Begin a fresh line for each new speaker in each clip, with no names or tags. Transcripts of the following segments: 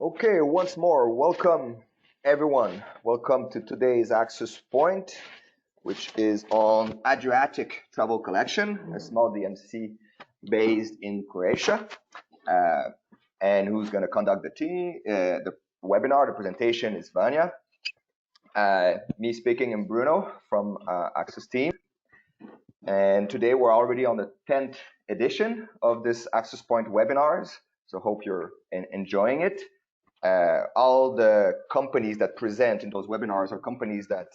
Okay, once more, welcome everyone. Welcome to today's AXUS Point, which is on Adriatic Travel Collection, a small DMC based in Croatia. Uh, and who's going to conduct the webinar, the presentation is Vanya. Me speaking and Bruno from AXUS team. And today we're already on the 10th edition of this AXUS Point webinars. So hope you're enjoying it. All the companies that present in those webinars are companies that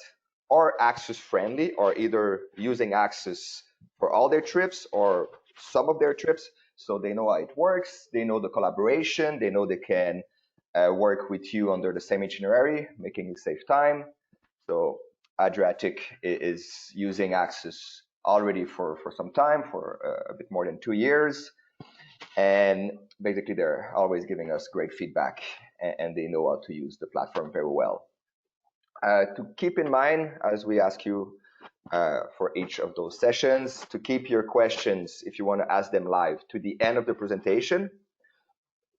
are AXUS friendly, or either using AXUS for all their trips or some of their trips. So they know how it works, they know the collaboration, they know they can work with you under the same itinerary, making you save time. So Adriatic is using AXUS already for some time, for a bit more than 2 years. And basically, they're always giving us great feedback, and they know how to use the platform very well. To keep in mind, as we ask you for each of those sessions, to keep your questions, if you want to ask them live, to the end of the presentation,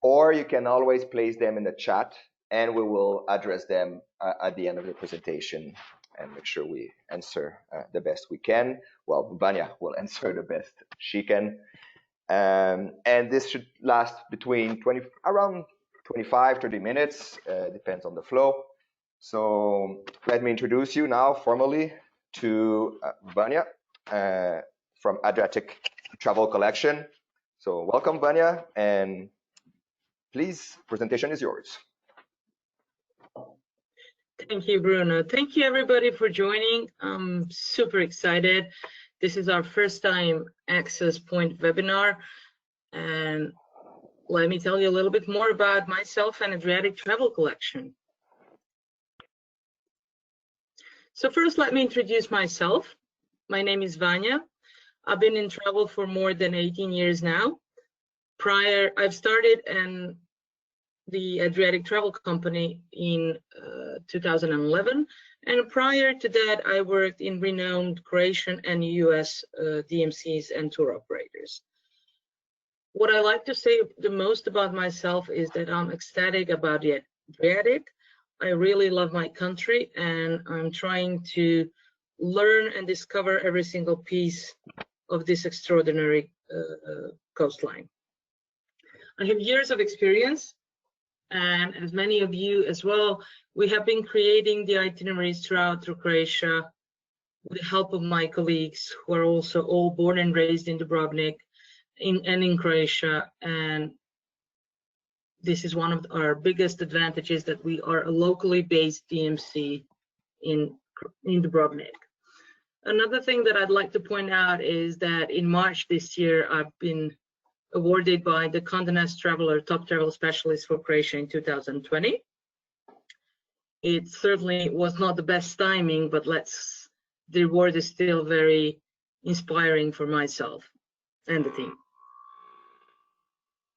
or you can always place them in the chat, and we will address them at the end of the presentation and make sure we answer the best we can. Well, Vanya will answer the best she can. And this should last between around 25, 30 minutes, depends on the flow. So let me introduce you now formally to Vanya from Adriatic Travel Collection. So welcome, Vanya, and please, presentation is yours.
Thank you, Bruno. Thank you, everybody, for joining. I'm super excited. This is our first time AXUS Point webinar. And let me tell you a little bit more about myself and Adriatic Travel Collection. So first, let me introduce myself. My name is Vanya. I've been in travel for more than 18 years now. I've started in the Adriatic Travel Company in 2011. And prior to that, I worked in renowned Croatian and US DMCs and tour operators. What I like to say the most about myself is that I'm ecstatic about the Adriatic. I really love my country, and I'm trying to learn and discover every single piece of this extraordinary coastline. I have years of experience, and as many of you as well, we have been creating the itineraries through Croatia with the help of my colleagues who are also all born and raised in Dubrovnik and in Croatia. And this is one of our biggest advantages, that we are a locally based DMC in Dubrovnik. Another thing that I'd like to point out is that in March this year, I've been awarded by the Condé Nast Traveler Top Travel Specialist for Croatia in 2020. It certainly was not the best timing, but the award is still very inspiring for myself and the team.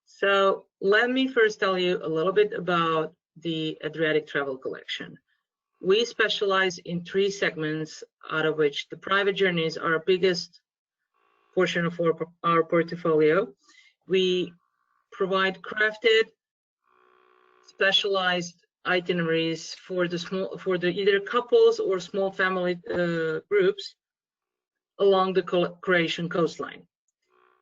So let me first tell you a little bit about the Adriatic Travel Collection. We specialize in 3 segments, out of which the private journeys are our biggest portion of our portfolio. We provide crafted, specialized itineraries for the either couples or small family groups along the Croatian coastline.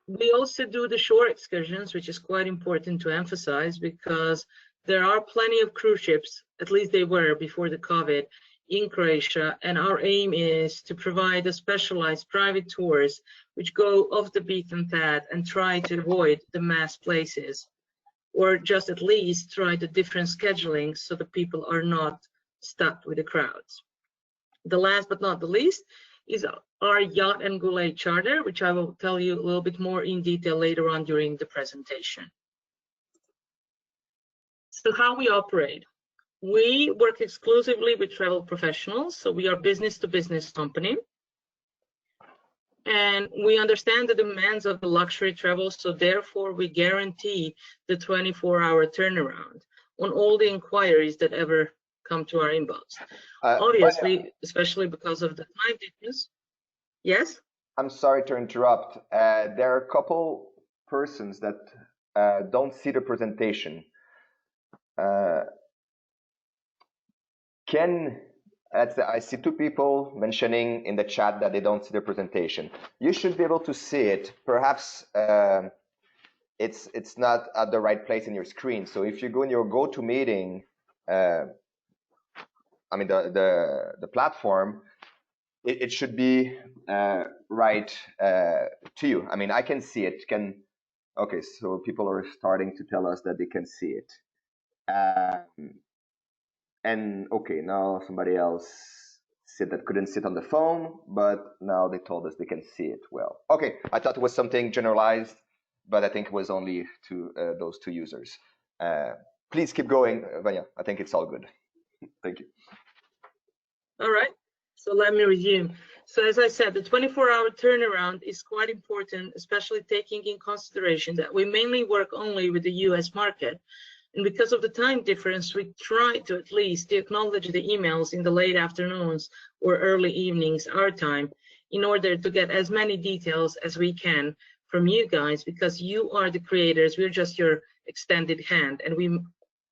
We also do the shore excursions, which is quite important to emphasize, because there are plenty of cruise ships, at least they were before the COVID, in Croatia, and our aim is to provide a specialized private tours which go off the beaten path and try to avoid the mass places, or just at least try the different scheduling so the people are not stuck with the crowds. The last but not the least is our yacht and goulet charter, which I will tell you a little bit more in detail later on during the presentation. So how we operate. We work exclusively with travel professionals, so we are business-to-business company. And we understand the demands of the luxury travel, so therefore we guarantee the 24-hour turnaround on all the inquiries that ever come to our inbox. Obviously, especially because of the time difference. Yes?
I'm sorry to interrupt. There are a couple persons that don't see the presentation. I see two people mentioning in the chat that they don't see the presentation. You should be able to see it. Perhaps it's not at the right place in your screen. So if you go in your GoToMeeting, I mean the platform, it should be right to you. I mean, I can see it. Okay, so people are starting to tell us that they can see it. And okay, now somebody else said that couldn't sit on the phone, but now they told us they can see it well. Okay, I thought it was something generalized, but I think it was only to those two users. Please keep going, Vanya. I think it's all good. Thank you.
All right, so let me resume. So as I said, the 24-hour turnaround is quite important, especially taking in consideration that we mainly work only with the US market. And because of the time difference, we try to at least acknowledge the emails in the late afternoons or early evenings, our time, in order to get as many details as we can from you guys, because you are the creators, we're just your extended hand, and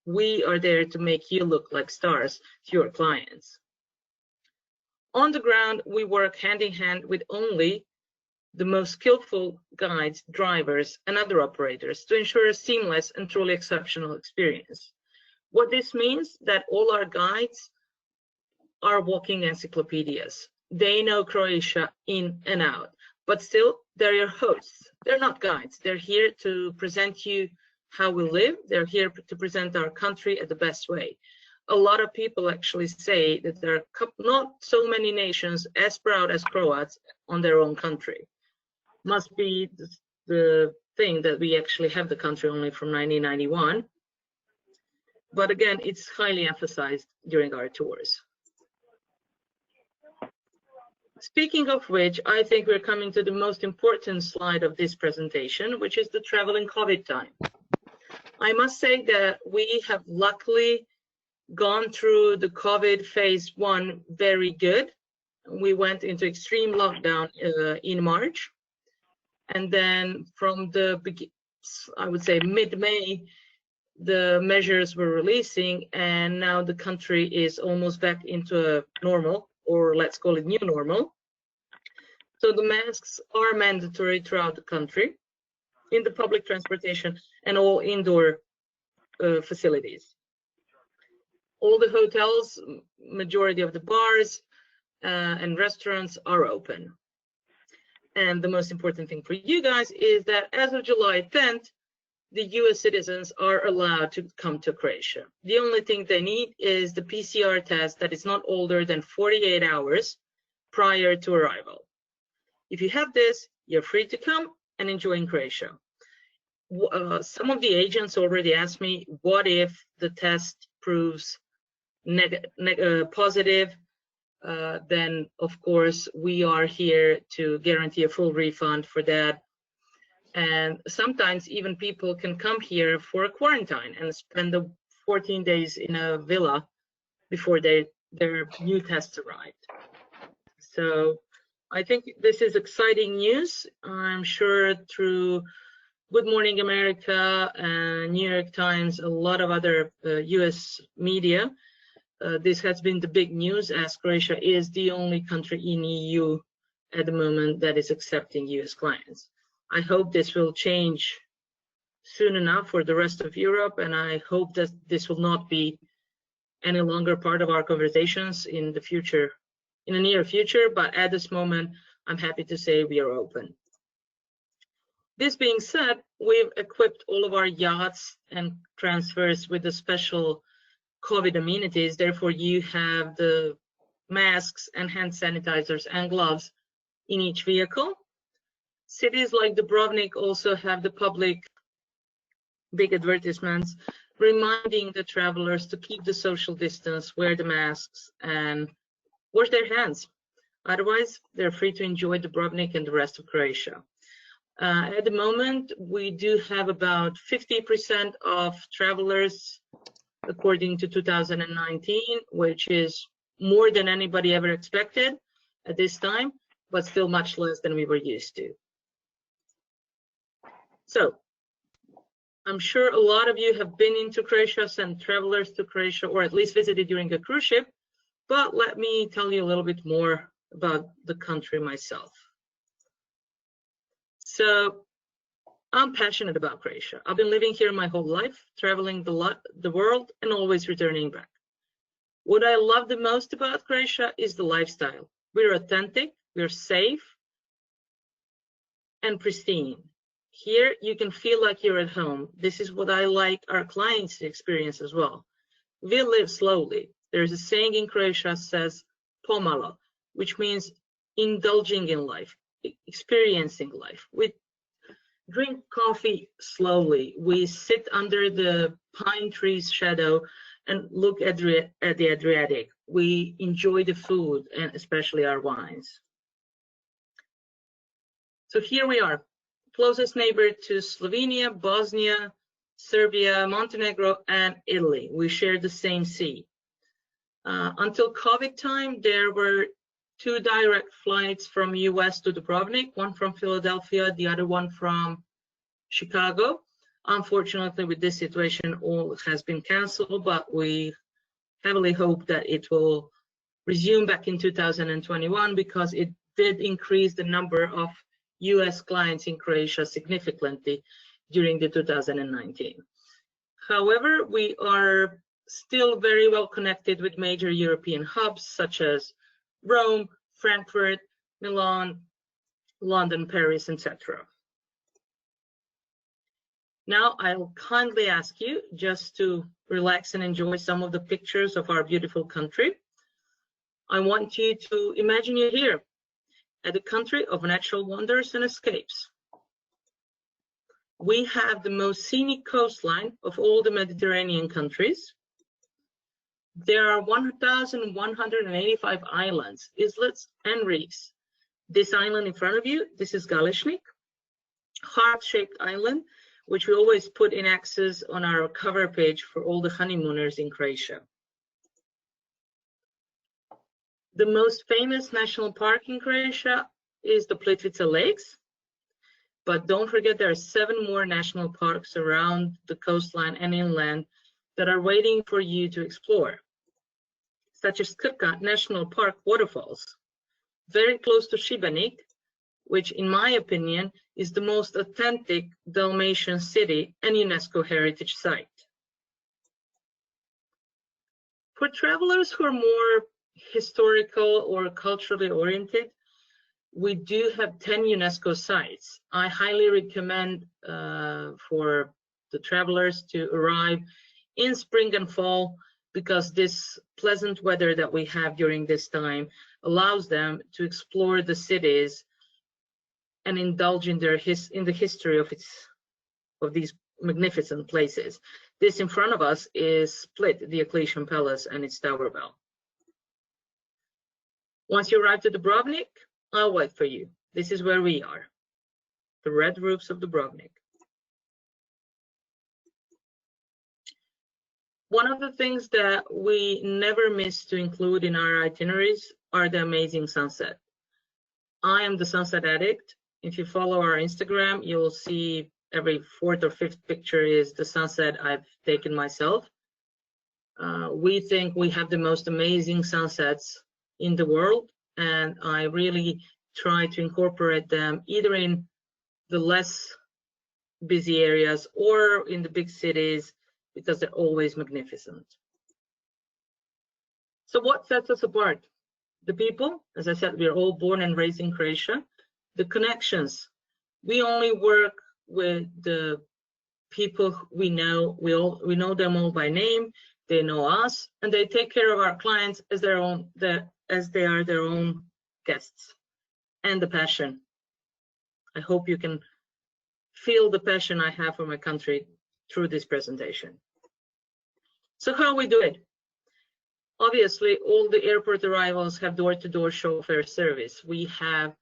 we are there to make you look like stars to your clients. On the ground, we work hand in hand with only the most skillful guides, drivers, and other operators to ensure a seamless and truly exceptional experience. What this means that all our guides are walking encyclopedias. They know Croatia in and out, but still they're your hosts. They're not guides. They're here to present you how we live. They're here to present our country at the best way. A lot of people actually say that there are not so many nations as proud as Croats on their own country. Must be the thing that we actually have the country only from 1991. But again, it's highly emphasized during our tours. Speaking of which, I think we're coming to the most important slide of this presentation, which is the travel in COVID time. I must say that we have luckily gone through the COVID phase 1 very good. We went into extreme lockdown in March. And then from the, I would say mid-May, the measures were releasing, and now the country is almost back into a normal, or let's call it new normal. So the masks are mandatory throughout the country, in the public transportation and all indoor facilities. All the hotels, majority of the bars and restaurants are open. And the most important thing for you guys is that as of July 10th, the US citizens are allowed to come to Croatia. The only thing they need is the PCR test that is not older than 48 hours prior to arrival. If you have this, you're free to come and enjoy in Croatia. Some of the agents already asked me, what if the test proves positive? Then of course we are here to guarantee a full refund for that. And sometimes even people can come here for a quarantine and spend the 14 days in a villa before their new tests arrived. So I think this is exciting news. I'm sure through Good Morning America and New York Times, a lot of other US media, this has been the big news, as Croatia is the only country in EU at the moment that is accepting US clients. I hope this will change soon enough for the rest of Europe, and I hope that this will not be any longer part of our conversations in the future, in the near future, but at this moment, I'm happy to say we are open. This being said, we've equipped all of our yachts and transfers with the special COVID amenities. Therefore, you have the masks and hand sanitizers and gloves in each vehicle. Cities like Dubrovnik also have the public big advertisements reminding the travelers to keep the social distance, wear the masks, and wash their hands. Otherwise, they're free to enjoy Dubrovnik and the rest of Croatia. At the moment, we do have about 50% of travelers according to 2019, which is more than anybody ever expected at this time, but still much less than we were used to. So I'm sure a lot of you have been into Croatia, sent travelers to Croatia, or at least visited during a cruise ship, but let me tell you a little bit more about the country myself. So I'm passionate about Croatia. I've been living here my whole life, traveling the world and always returning back. What I love the most about Croatia is the lifestyle. We're authentic, we're safe, and pristine. Here you can feel like you're at home. This is what I like our clients to experience as well. We live slowly. There's a saying in Croatia says pomalo, which means indulging in life, experiencing life. We drink coffee slowly. We sit under the pine trees shadow and look at the Adriatic. We enjoy the food and especially our wines. So here we are, closest neighbor to Slovenia, Bosnia, Serbia, Montenegro, and Italy. We share the same sea. Until COVID time, there were 2 direct flights from US to Dubrovnik, one from Philadelphia, the other one from Chicago. Unfortunately, with this situation, all has been canceled, but we heavily hope that it will resume back in 2021 because it did increase the number of US clients in Croatia significantly during the 2019. However, we are still very well connected with major European hubs such as Rome, Frankfurt, Milan, London, Paris, etc. Now I'll kindly ask you just to relax and enjoy some of the pictures of our beautiful country. I want you to imagine you're here at a country of natural wonders and escapes. We have the most scenic coastline of all the Mediterranean countries. There are 1,185 islands, islets, and reefs. This island in front of you, this is Galešnik, heart-shaped island, which we always put in AXUS on our cover page for all the honeymooners in Croatia. The most famous national park in Croatia is the Plitvice Lakes, but don't forget there are 7 more national parks around the coastline and inland that are waiting for you to explore, such as Krka National Park waterfalls, very close to Šibenik, which in my opinion is the most authentic Dalmatian city and UNESCO heritage site. For travelers who are more historical or culturally oriented, we do have 10 UNESCO sites. I highly recommend for the travelers to arrive in spring and fall because this pleasant weather that we have during this time allows them to explore the cities and indulge in the history of these magnificent places. This in front of us is Split, the Ecclesian Palace and its Tower Bell. Once you arrive to Dubrovnik, I'll wait for you. This is where we are, the red roofs of Dubrovnik. One of the things that we never miss to include in our itineraries are the amazing sunset. I am the sunset addict. If you follow our Instagram, you'll see every 4th or 5th picture is the sunset I've taken myself. We think we have the most amazing sunsets in the world, and I really try to incorporate them either in the less busy areas or in the big cities because they're always magnificent. So what sets us apart? The people, as I said, we're all born and raised in Croatia. The connections, we only work with the people we know. We know them all by name. They know us, and they take care of our clients as they are their own guests. And the passion. I hope you can feel the passion I have for my country through this presentation. So how we do it? Obviously, all the airport arrivals have door-to-door chauffeur service. We have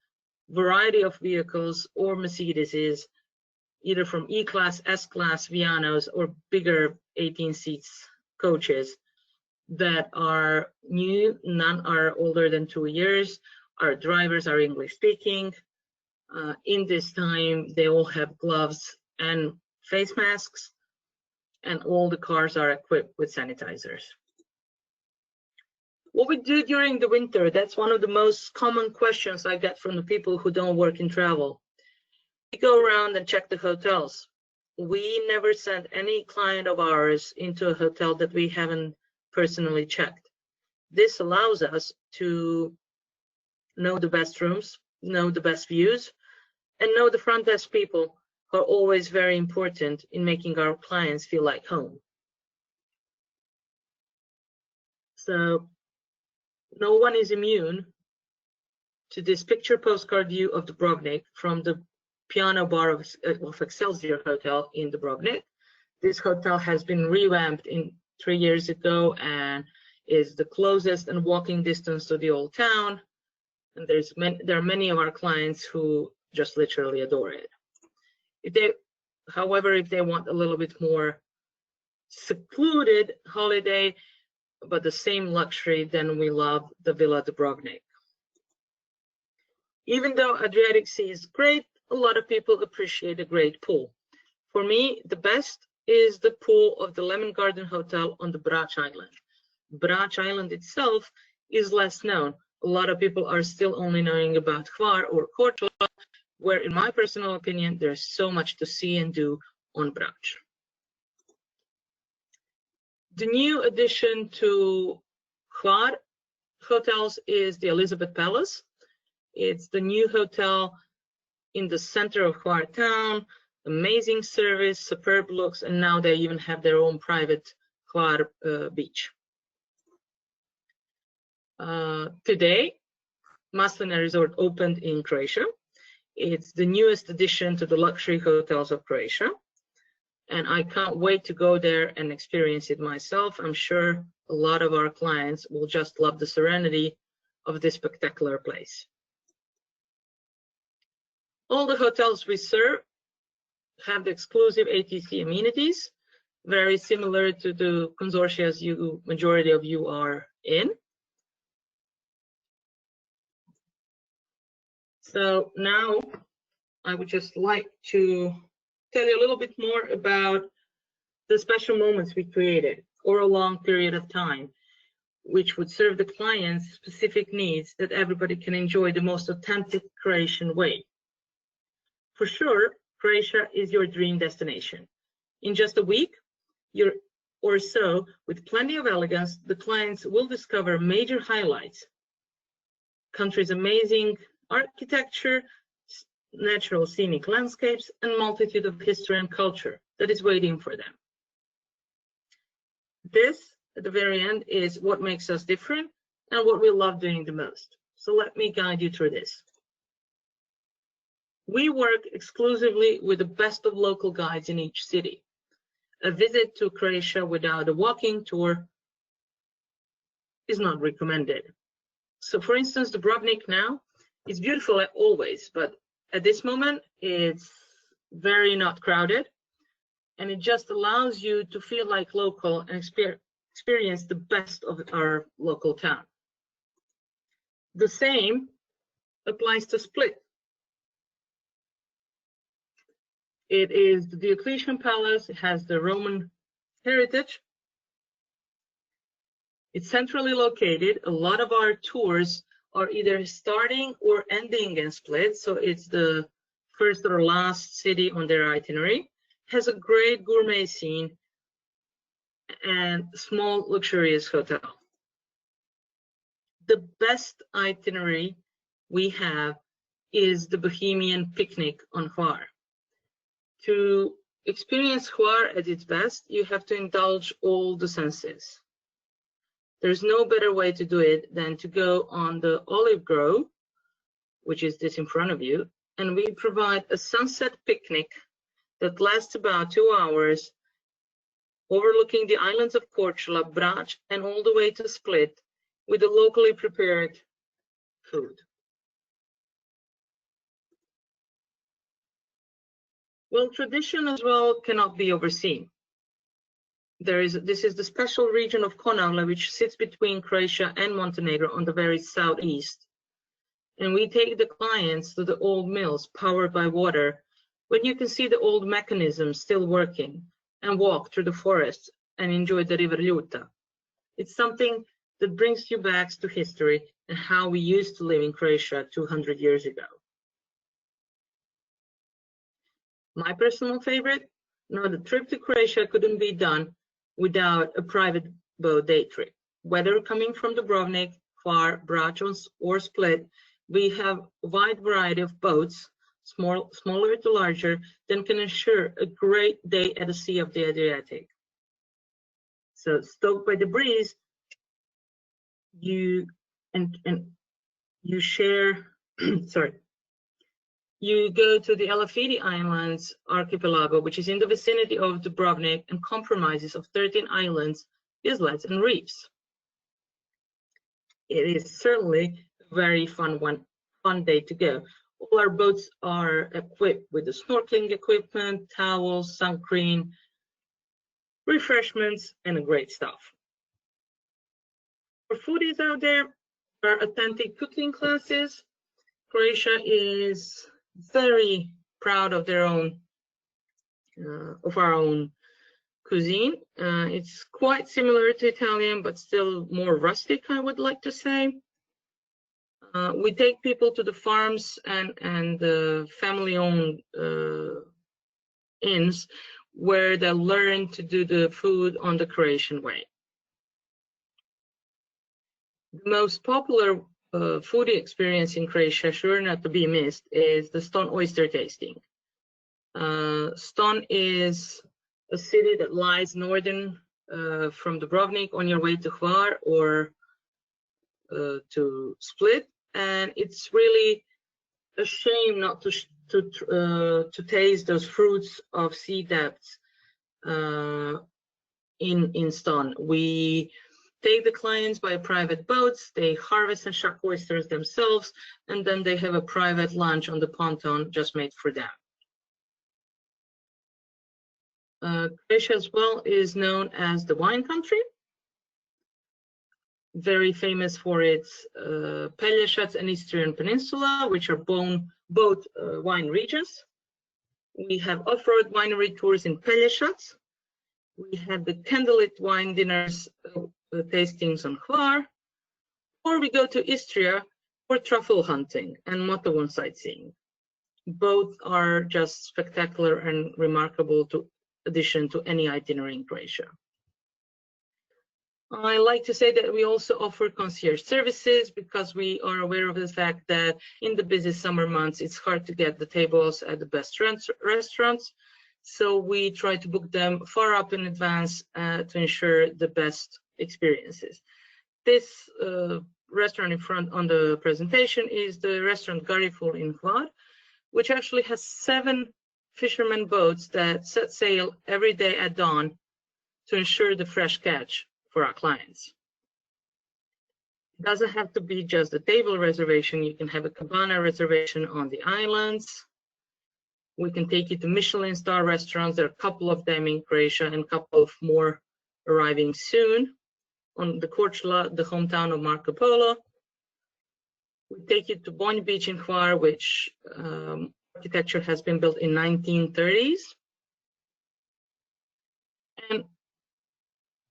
variety of vehicles or Mercedeses, either from E-Class, S-Class, Vianos, or bigger 18 seats coaches that are new. None are older than 2 years. Our drivers are English speaking. In this time, they all have gloves and face masks. and all the cars are equipped with sanitizers. What we do during the winter, that's one of the most common questions I get from the people who don't work in travel. We go around and check the hotels. We never send any client of ours into a hotel that we haven't personally checked. This allows us to know the best rooms, know the best views, and know the front desk people who are always very important in making our clients feel like home. So no one is immune to this picture postcard view of Dubrovnik from the piano bar of Excelsior Hotel in Dubrovnik. This hotel has been revamped 3 years ago and is the closest and walking distance to the old town. And there are many of our clients who just literally adore it. However, if they want a little bit more secluded holiday, but the same luxury, then we love the Villa Dubrovnik. Even though Adriatic Sea is great, a lot of people appreciate a great pool. For me, the best is the pool of the Lemon Garden Hotel on the Brač Island. Brač Island itself is less known. A lot of people are still only knowing about Hvar or Korčula, where in my personal opinion, there's so much to see and do on Brač. The new addition to Hvar hotels is the Elizabeth Palace. It's the new hotel in the center of Hvar town, amazing service, superb looks, and now they even have their own private Hvar beach. Today, Maslina Resort opened in Croatia. It's the newest addition to the luxury hotels of Croatia, and I can't wait to go there and experience it myself. I'm sure a lot of our clients will just love the serenity of this spectacular place. All the hotels we serve have the exclusive ATC amenities, very similar to the consortia majority of you are in. So now I would just like to tell you a little bit more about the special moments we created over a long period of time, which would serve the client's specific needs that everybody can enjoy the most authentic Croatian way. For sure, Croatia is your dream destination. In just a week or so, with plenty of elegance, the clients will discover major highlights. Country's amazing architecture, natural scenic landscapes, and multitude of history and culture that is waiting for them. This, at the very end, is what makes us different and what we love doing the most. So let me guide you through this. We work exclusively with the best of local guides in each city. A visit to Croatia without a walking tour is not recommended. So for instance, Dubrovnik now is beautiful always, but at this moment it's very not crowded, and it just allows you to feel like local and experience the best of our local town. The same applies to Split. It is the Diocletian Palace. It has the Roman heritage. It's centrally located. A lot of our tours are either starting or ending in Split, so it's the first or last city on their itinerary. Has a great gourmet scene and small luxurious hotel. The best itinerary we have is the Bohemian picnic on Hvar. To experience Hvar at its best, you have to indulge all the senses. There's no better way to do it than to go on the olive grove, which is this in front of you, and we provide a sunset picnic that lasts about 2 hours, overlooking the islands of Korčula, Brač, and all the way to Split with a locally prepared food. Well, tradition as well cannot be overseen. This is the special region of Konavle, which sits between Croatia and Montenegro on the very southeast. And we take the clients to the old mills powered by water, when you can see the old mechanisms still working, and walk through the forest and enjoy the river Ljuta. It's something that brings you back to history and how we used to live in Croatia 200 years ago. My personal favorite? No, the trip to Croatia couldn't be done without a private boat day trip. Whether coming from Dubrovnik, Hvar, Brač, or Split, we have a wide variety of boats, smaller to larger, that can ensure a great day at the sea of the Adriatic. So, stoked by the breeze, you share, sorry, you go to the Elafidi Islands archipelago, which is in the vicinity of Dubrovnik and comprises of 13 islands, islets, and reefs. It is certainly a very fun day to go. All our boats are equipped with the snorkeling equipment, towels, sun cream, refreshments, and great stuff. For foodies out there, there are authentic cooking classes. Croatia is very proud of their own, of our own cuisine. It's quite similar to Italian, but still more rustic, I would like to say. We take people to the farms and the family-owned inns where they learn to do the food on the Croatian way. The most popular foodie experience in Croatia, sure not to be missed, is the Ston oyster tasting. Ston is a city that lies northern from Dubrovnik on your way to Hvar or to Split, and it's really a shame not to taste those fruits of sea depths in Ston. We take the clients by private boats, they harvest and shuck oysters themselves, and then they have a private lunch on the pontoon just made for them. Croatia as well is known as the wine country, very famous for its Pelješac and Istrian Peninsula, which are both wine regions. We have off-road winery tours in Pelješac. We have the candlelit wine dinners, tastings on Hvar, or we go to Istria for truffle hunting and motorhome sightseeing. Both are just spectacular and remarkable addition to any itinerary in Croatia. I like to say that we also offer concierge services because we are aware of the fact that in the busy summer months, it's hard to get the tables at the best restaurants. So we try to book them far up in advance to ensure the best experiences. This restaurant in front on the presentation is the restaurant Gariful in Hvar, which actually has 7 fishermen boats that set sail every day at dawn to ensure the fresh catch for our clients. It doesn't have to be just a table reservation. You can have a cabana reservation on the islands. We can take you to Michelin star restaurants. There are a couple of them in Croatia and a couple of more arriving soon. On the Korčula, the hometown of Marco Polo. We take you to Bonj Beach in Hvar, which architecture has been built in 1930s. And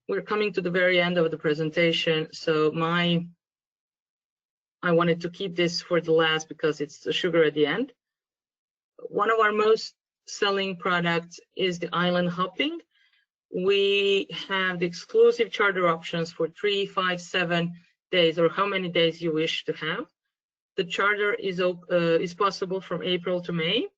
we're coming to the very end of the presentation, so I wanted to keep this for the last because it's the sugar at the end. One of our most selling products is the island hopping. We have the exclusive charter options for 3, 5, 7 days, or how many days you wish to have. The charter is possible from April to May,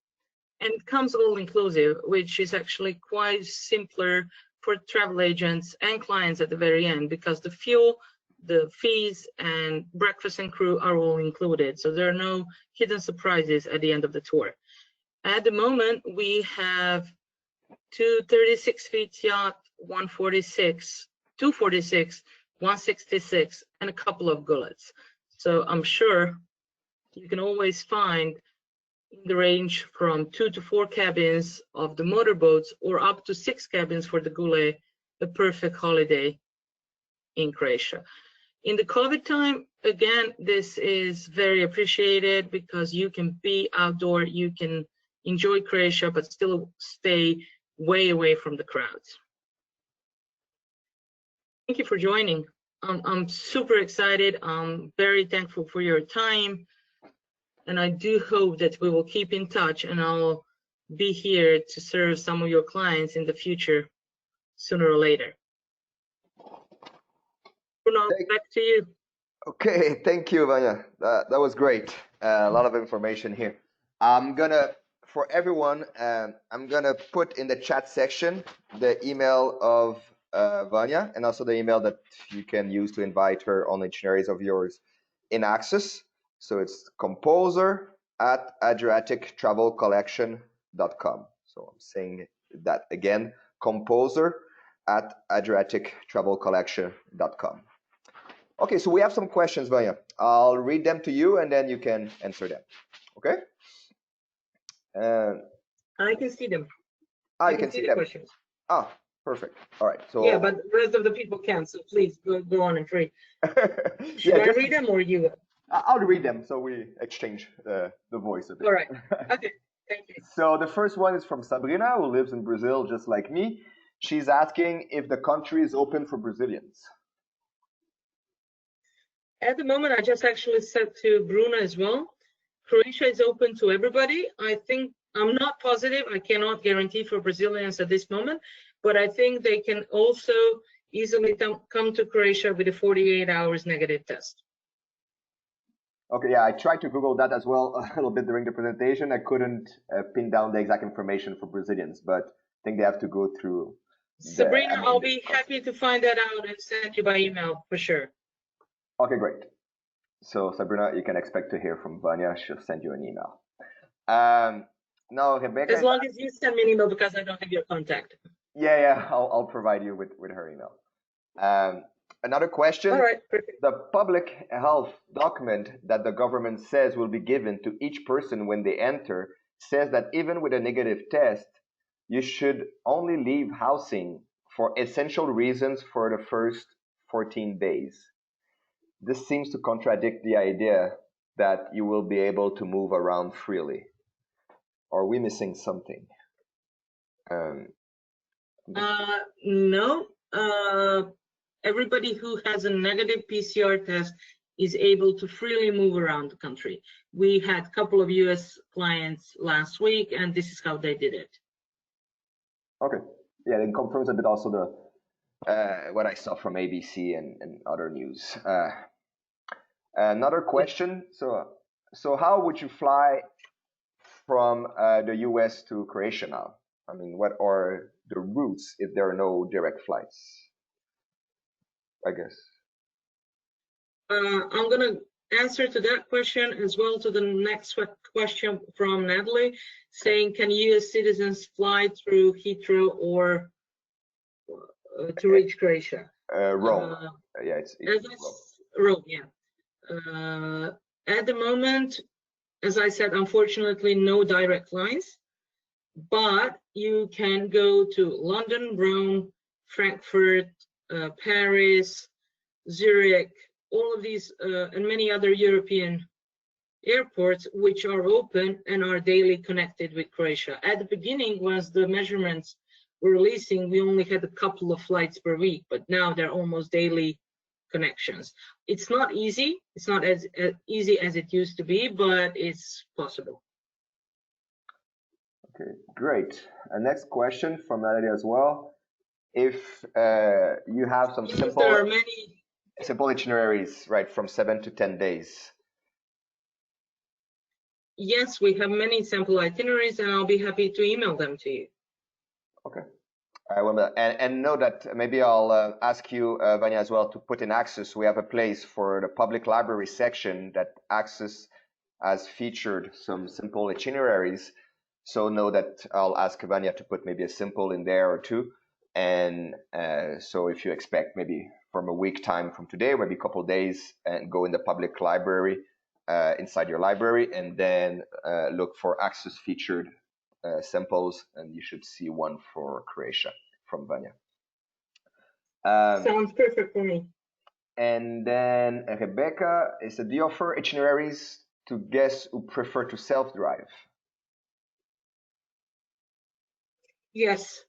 and it comes all inclusive, which is actually quite simpler for travel agents and clients at the very end, because the fuel, the fees, and breakfast and crew are all included. So there are no hidden surprises at the end of the tour. At the moment, we have 2 36-feet yacht, 146, 246, 166, and a couple of gullets. So I'm sure you can always find in the range from 2 to 4 cabins of the motorboats or up to 6 cabins for the gule, a perfect holiday in Croatia. In the COVID time, again, this is very appreciated because you can be outdoor, you can enjoy Croatia, but still stay way away from the crowds. Thank you for joining. I'm super excited. I'm very thankful for your time. And I do hope that we will keep in touch, and I'll be here to serve some of your clients in the future, sooner or later. Bruno, back to you.
Okay, thank you, Vanya. That was great. A lot of information here. For everyone, I'm gonna put in the chat section the email of Vanya, and also the email that you can use to invite her on itineraries of yours in AXUS. So it's composer@adriatictravelcollection.com. So I'm saying that again, composer@adriatictravelcollection.com. Okay, so we have some questions, Vanya. I'll read them to you, and then you can answer them. Okay?
I can see them.
You can see
the
them.
questions.
Perfect. All right. So
yeah, but the rest of the people can't. So please go on and read. Should I read them or you?
I'll read them, so we exchange the voice a bit.
All right. Okay. Thank you.
So the first one is from Sabrina, who lives in Brazil, just like me. She's asking if the country is open for Brazilians.
At the moment, I just actually said to Bruna as well, Croatia is open to everybody. I think, I'm not positive, I cannot guarantee for Brazilians at this moment, but I think they can also easily come to Croatia with a 48 hours negative test.
Okay, yeah, I tried to Google that as well a little bit during the presentation. I couldn't pin down the exact information for Brazilians, but I think they have to go through.
Sabrina, I'll be happy to find that out and send you by email for sure.
Okay, great. So Sabrina, you can expect to hear from Vanya. She'll send you an email. Now, Rebecca.
As long as you send me an email, because I don't have your contact.
Yeah, I'll provide you with her email. Another question.
All right, perfect.
The public health document that the government says will be given to each person when they enter says that even with a negative test, you should only leave housing for essential reasons for the first 14 days. This seems to contradict the idea that you will be able to move around freely. Are we missing something?
No. Everybody who has a negative PCR test is able to freely move around the country. We had a couple of US clients last week, and this is how they did it. Okay.
Yeah, it confirms a bit also the what I saw from ABC and other news. Another question. So how would you fly from the US to Croatia now? I mean, what are the routes if there are no direct flights? I guess.
I'm going to answer to that question as well to the next question from Natalie, saying, can US citizens fly through Heathrow or to reach Croatia?
Rome. Yeah, it's
Rome. Yeah. At the moment, as I said, unfortunately, no direct flights, but you can go to London, Rome, Frankfurt, Paris, Zurich, all of these and many other European airports which are open and are daily connected with Croatia. At the beginning, once the measurements were releasing, we only had a couple of flights per week, but now they're almost daily connections. It's not easy. It's not as easy as it used to be, but it's possible.
Okay, great. Next question from Natalie as well. If you have some simple itineraries, right, from 7 to 10 days.
Yes, we have many sample itineraries, and I'll be happy to email them to you.
Okay. I will, and know that maybe I'll ask you, Vanya, as well, to put in AXUS. We have a place for the public library section that AXUS has featured some simple itineraries. So know that I'll ask Vanya to put maybe a simple in there or two. And so if you expect maybe from a week time from today, maybe a couple of days, and go in the public library inside your library, and then look for AXUS featured samples, and you should see one for Croatia from Vanya.
Sounds perfect for me.
And then Rebecca is, do you offer itineraries to guests who prefer to self-drive?
Yes,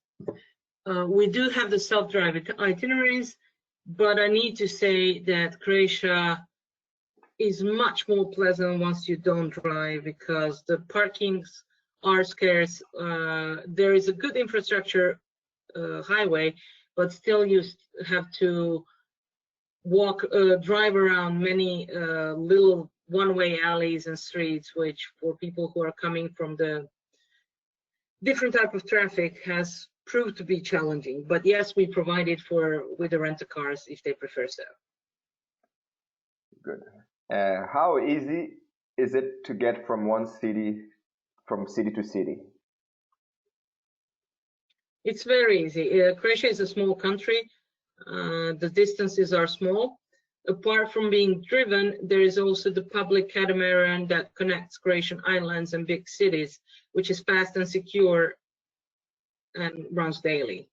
We do have the self-drive itineraries, but I need to say that Croatia is much more pleasant once you don't drive, because the parkings are scarce. There is a good infrastructure highway, but still you have to drive around many little one-way alleys and streets, which for people who are coming from the different type of traffic has proved to be challenging. But yes, we provide it with the rent-a-cars if they prefer so.
Good. How easy is it to get from city to city?
It's very easy. Croatia is a small country. The distances are small. Apart from being driven, there is also the public catamaran that connects Croatian islands and big cities, which is fast and secure and runs daily.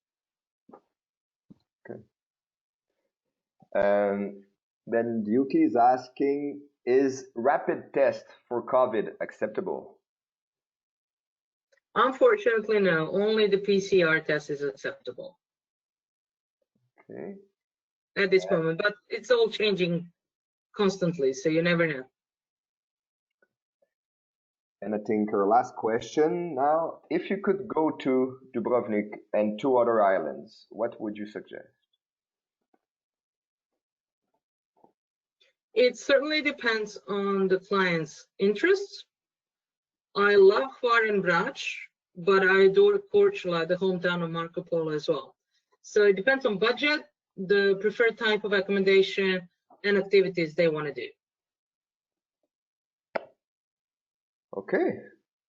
Okay. Then Yuki is asking, is rapid test for COVID acceptable?
Unfortunately, no. Only the PCR test is acceptable.
Okay.
At this moment, but it's all changing constantly, so you never know.
And I think our last question now, if you could go to Dubrovnik and 2 other islands, what would you suggest?
It certainly depends on the client's interests. I love Hvar and Brač, but I adore Korčula, the hometown of Marco Polo, as well. So it depends on budget, the preferred type of accommodation, and activities they want to do.
Okay.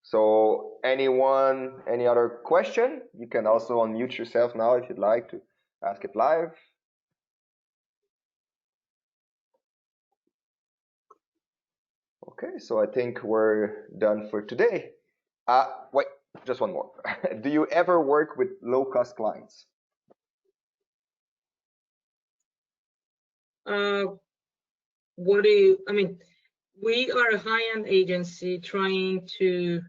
So any other question? You can also unmute yourself now if you'd like to ask it live. Okay, so I think we're done for today. Wait, just one more. Do you ever work with low-cost clients?
We are a high-end agency trying to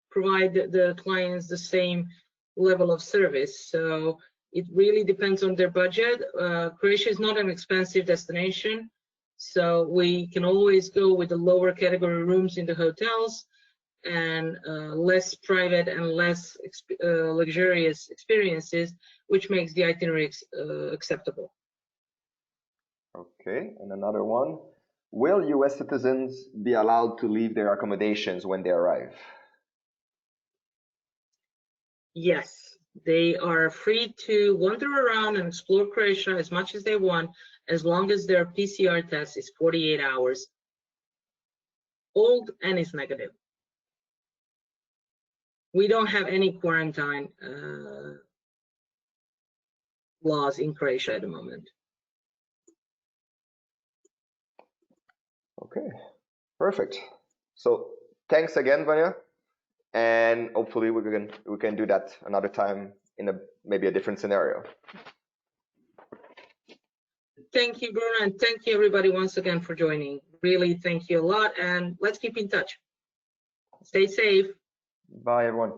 provide the clients the same level of service. So it really depends on their budget. Croatia is not an expensive destination, so we can always go with the lower category rooms in the hotels and less private and less luxurious experiences, which makes the itinerary acceptable.
Okay, and another one. Will US citizens be allowed to leave their accommodations when they arrive?
Yes, they are free to wander around and explore Croatia as much as they want, as long as their PCR test is 48 hours old and is negative. We don't have any quarantine laws in Croatia at the moment.
Okay, perfect. So thanks again, Vanya, and hopefully we can do that another time in maybe a different scenario.
Thank you, Bruno, and thank you everybody once again for joining. Really, thank you a lot, and let's keep in touch. Stay safe.
Bye, everyone.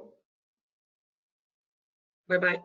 Bye-bye.